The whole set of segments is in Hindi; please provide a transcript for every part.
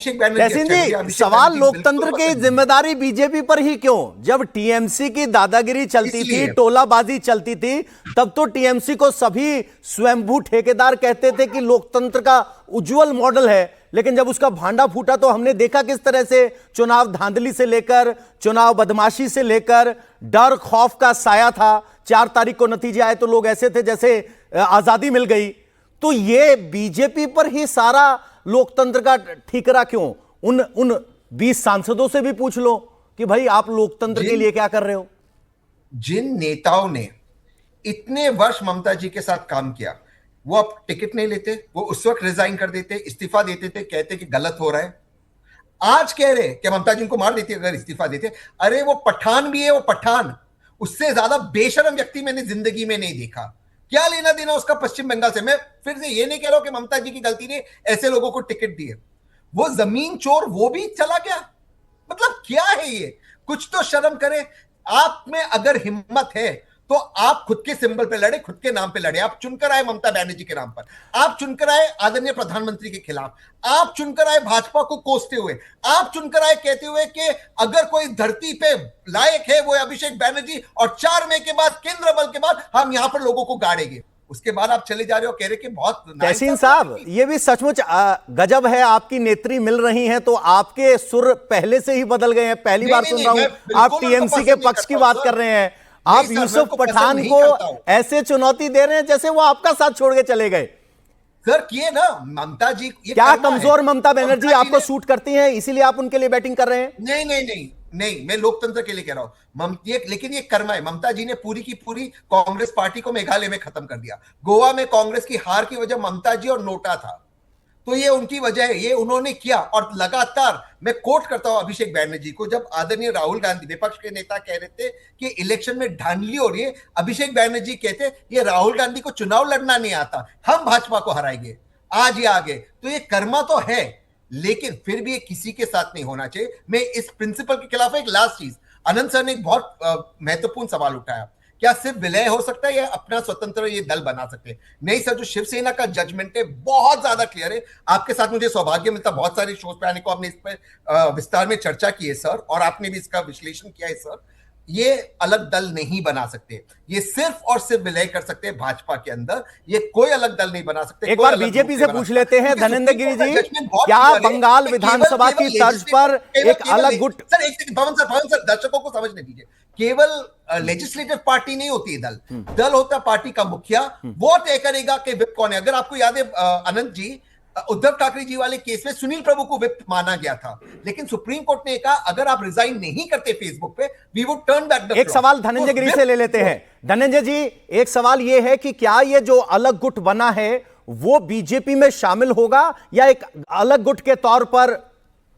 अभिषेक बैनर्जी तहसीन अच्छा है, जी, अभिषेक सवाल बैनर्जी बिल्कुल लोकतंत्र की पसंद है। जिम्मेदारी बीजेपी पर ही क्यों? जब टीएमसी की दादागिरी चलती थी, इसलिए टोलाबाजी चलती थी, तब तो टीएमसी को सभी स्वयंभू ठेकेदार कहते थे कि लोकतंत्र का उज्जवल मॉडल है। लेकिन जब उसका भांडा फूटा तो हमने देखा किस तरह से चुनाव धांधली से लेकर, चुनाव बदमाशी से लेकर, डर खौफ का साया था। 4 तारीख को नतीजे आए तो लोग ऐसे थे जैसे आजादी मिल गई। तो ये बीजेपी पर ही सारा लोकतंत्र का ठीकरा क्यों? उन उन 20 सांसदों से भी पूछ लो कि भाई आप लोकतंत्र के लिए क्या कर रहे हो। जिन नेताओं ने इतने वर्ष ममता जी के साथ काम किया, वो अब टिकट नहीं लेते, वो उस वक्त रिजाइन कर देते, इस्तीफा देते थे, कहते कि गलत हो रहा है। आज कह रहे कि ममता जी उनको मार देती अगर इस्तीफा देते। अरे वो पठान भी है, वो पठान, उससे ज्यादा बेशरम व्यक्ति मैंने जिंदगी में नहीं देखा। क्या लेना देना उसका पश्चिम बंगाल से? मैं फिर से ये नहीं कह रहा हूं कि ममता जी की गलती ने ऐसे लोगों को टिकट दिए। वो जमीन चोर वो भी चला गया। मतलब क्या है ये? कुछ तो शर्म करे। आप में अगर हिम्मत है तो आप खुद के सिंबल पे लड़े, खुद के नाम पे लड़े। आप चुनकर आए ममता बनर्जी के नाम पर, आप चुनकर आए आदरणीय प्रधानमंत्री के खिलाफ, आप चुनकर आए भाजपा को कोसते हुए, आप चुनकर आए कहते हुए कि अगर कोई धरती पे लायक है वो है अभिषेक बैनर्जी, और 4 मई के बाद, केंद्र बल के बाद हम यहां पर लोगों को गाड़ेंगे। उसके बाद आप चले जा रहे हो, कह रहे कि बहुत तहसीन साहब, ये भी सचमुच गजब है। आपकी नेत्री मिल रही हैं तो आपके सुर पहले से ही बदल गए हैं। पहली बार सुन रहा हूं आप टीएमसी के पक्ष की बात कर रहे हैं। आप यूसुफ पठान को ऐसे चुनौती दे रहे हैं जैसे वो आपका साथ छोड़ के चले गए। सर किए ना ममता जी, क्या कमजोर ममता बनर्जी आपको सूट करती हैं, इसीलिए आप उनके लिए बैटिंग कर रहे हैं? नहीं नहीं नहीं नहीं, मैं लोकतंत्र के लिए कह रहा हूं। लेकिन ये कर्मा है। ममता जी ने पूरी की पूरी कांग्रेस पार्टी को मेघालय में खत्म कर दिया। गोवा में कांग्रेस की हार की वजह ममता जी और नोटा था, तो ये उनकी वजह है, ये उन्होंने किया। और लगातार मैं कोट करता हूं अभिषेक बैनर्जी को, जब आदरणीय राहुल गांधी विपक्ष के नेता कह रहे थे कि इलेक्शन में धांधली हो रही है, अभिषेक बैनर्जी कहते ये राहुल गांधी को चुनाव लड़ना नहीं आता, हम भाजपा को हराएंगे। आज ये आगे तो ये कर्मा तो है, लेकिन फिर भी ये किसी के साथ नहीं होना चाहिए। मैं इस प्रिंसिपल के खिलाफ। एक लास्ट चीज, अनंत सर ने एक बहुत महत्वपूर्ण सवाल उठाया, क्या सिर्फ विलय हो सकता है या अपना स्वतंत्र ये दल बना सकते हैं? नहीं सर, जो शिवसेना का जजमेंट है बहुत ज्यादा क्लियर है। आपके साथ मुझे सौभाग्य मिलता बहुत सारे शोज पे आने को, आपने इस पर विस्तार में चर्चा की है सर, और आपने भी इसका विश्लेषण किया है सर। ये अलग दल नहीं बना सकते, ये सिर्फ और सिर्फ विलय कर सकते हैं भाजपा के अंदर, ये कोई अलग दल नहीं बना सकते। एक बार बीजेपी से पूछ लेते हैं धनेंद्र गिरी जी, क्या बंगाल विधानसभा की तर्ज पर एक अलग गुट? सर एक सेकंड, भवन सर दर्शकों को समझने दीजिए। केवल लेजिस्लेटिव पार्टी नहीं होती है दल, दल होता है पार्टी का मुखिया, वो तय करेगा कि विप कौन है। अगर आपको याद है अनंत जी, उद्धव ठाकरे जी वाले केस में सुनील प्रभु को विप माना गया था, लेकिन सुप्रीम कोर्ट ने कहा अगर आप रिजाइन नहीं करते फेसबुक पे, we would turn back the. एक सवाल धनंजय गिरी से ले लेते हैं। धनंजय जी, एक सवाल यह है कि क्या यह जो अलग गुट बना है वो बीजेपी में शामिल होगा या एक अलग गुट के तौर पर?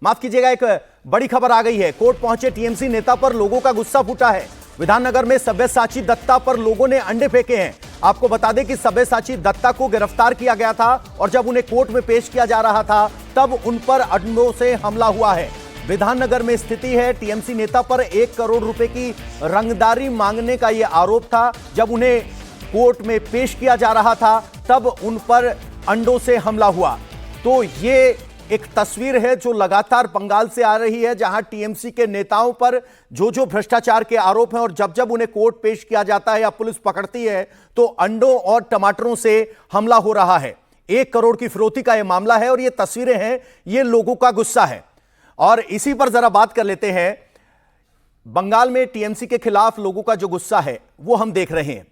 माफ कीजिएगा, एक बड़ी खबर आ गई है। कोर्ट पहुंचे टीएमसी नेता पर लोगों का गुस्सा फूटा है। विधाननगर में सब्यसाची दत्ता पर लोगों ने अंडे फेंके हैं। आपको बता दें कि सब्यसाची दत्ता को गिरफ्तार किया गया था और जब उन्हें कोर्ट में पेश किया जा रहा था तब उन पर अंडों से हमला हुआ है। विधाननगर में स्थिति है। टीएमसी नेता पर 1 करोड़ रुपए की रंगदारी मांगने का यह आरोप था। जब उन्हें कोर्ट में पेश किया जा रहा था तब उन पर अंडों से हमला हुआ। तो ये एक तस्वीर है जो लगातार बंगाल से आ रही है, जहां टीएमसी के नेताओं पर जो भ्रष्टाचार के आरोप हैं और जब जब उन्हें कोर्ट पेश किया जाता है या पुलिस पकड़ती है तो अंडों और टमाटरों से हमला हो रहा है। 1 करोड़ की फिरौती का यह मामला है और ये तस्वीरें हैं, ये लोगों का गुस्सा है। और इसी पर जरा बात कर लेते हैं। बंगाल में टीएमसी के खिलाफ लोगों का जो गुस्सा है वो हम देख रहे हैं।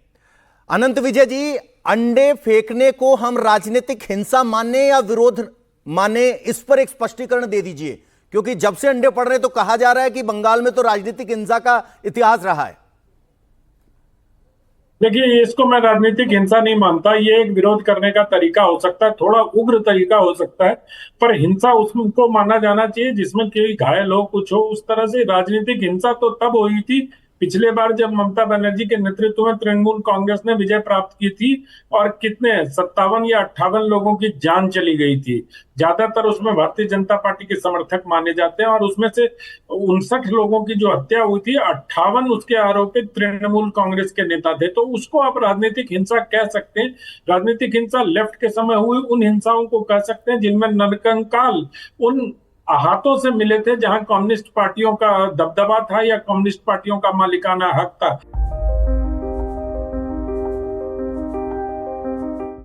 अनंत विजय जी, अंडे फेंकने को हम राजनीतिक हिंसा माने या विरोध माने, इस पर एक स्पष्टीकरण दे दीजिए, क्योंकि जब से अंडे पड़ रहे हैं तो कहा जा रहा है कि बंगाल में तो राजनीतिक हिंसा का इतिहास रहा है। देखिए, इसको मैं राजनीतिक हिंसा नहीं मानता। ये एक विरोध करने का तरीका हो सकता है, थोड़ा उग्र तरीका हो सकता है, पर हिंसा उसको माना जाना चाहिए जिसमें कोई घायल हो, कुछ हो। उस तरह से राजनीतिक हिंसा तो तब हुई थी पिछले बार जब ममता बनर्जी के नेतृत्व में तृणमूल कांग्रेस ने विजय प्राप्त की थी और कितने 57 या 58 लोगों की जान चली गई थी। ज्यादातर उसमें भारतीय जनता पार्टी के समर्थक माने जाते हैं और उसमें से 59 लोगों की जो हत्या हुई थी, 58 उसके आरोपित तृणमूल कांग्रेस के नेता थे। तो उसको आप राजनीतिक हिंसा कह सकते हैं। राजनीतिक हिंसा लेफ्ट के समय हुई उन हिंसाओं को कह सकते हैं जिनमें नरकंकाल उन हाथों से मिले थे, जहां कम्युनिस्ट पार्टियों का दबदबा था या कम्युनिस्ट पार्टियों का मालिकाना हक था।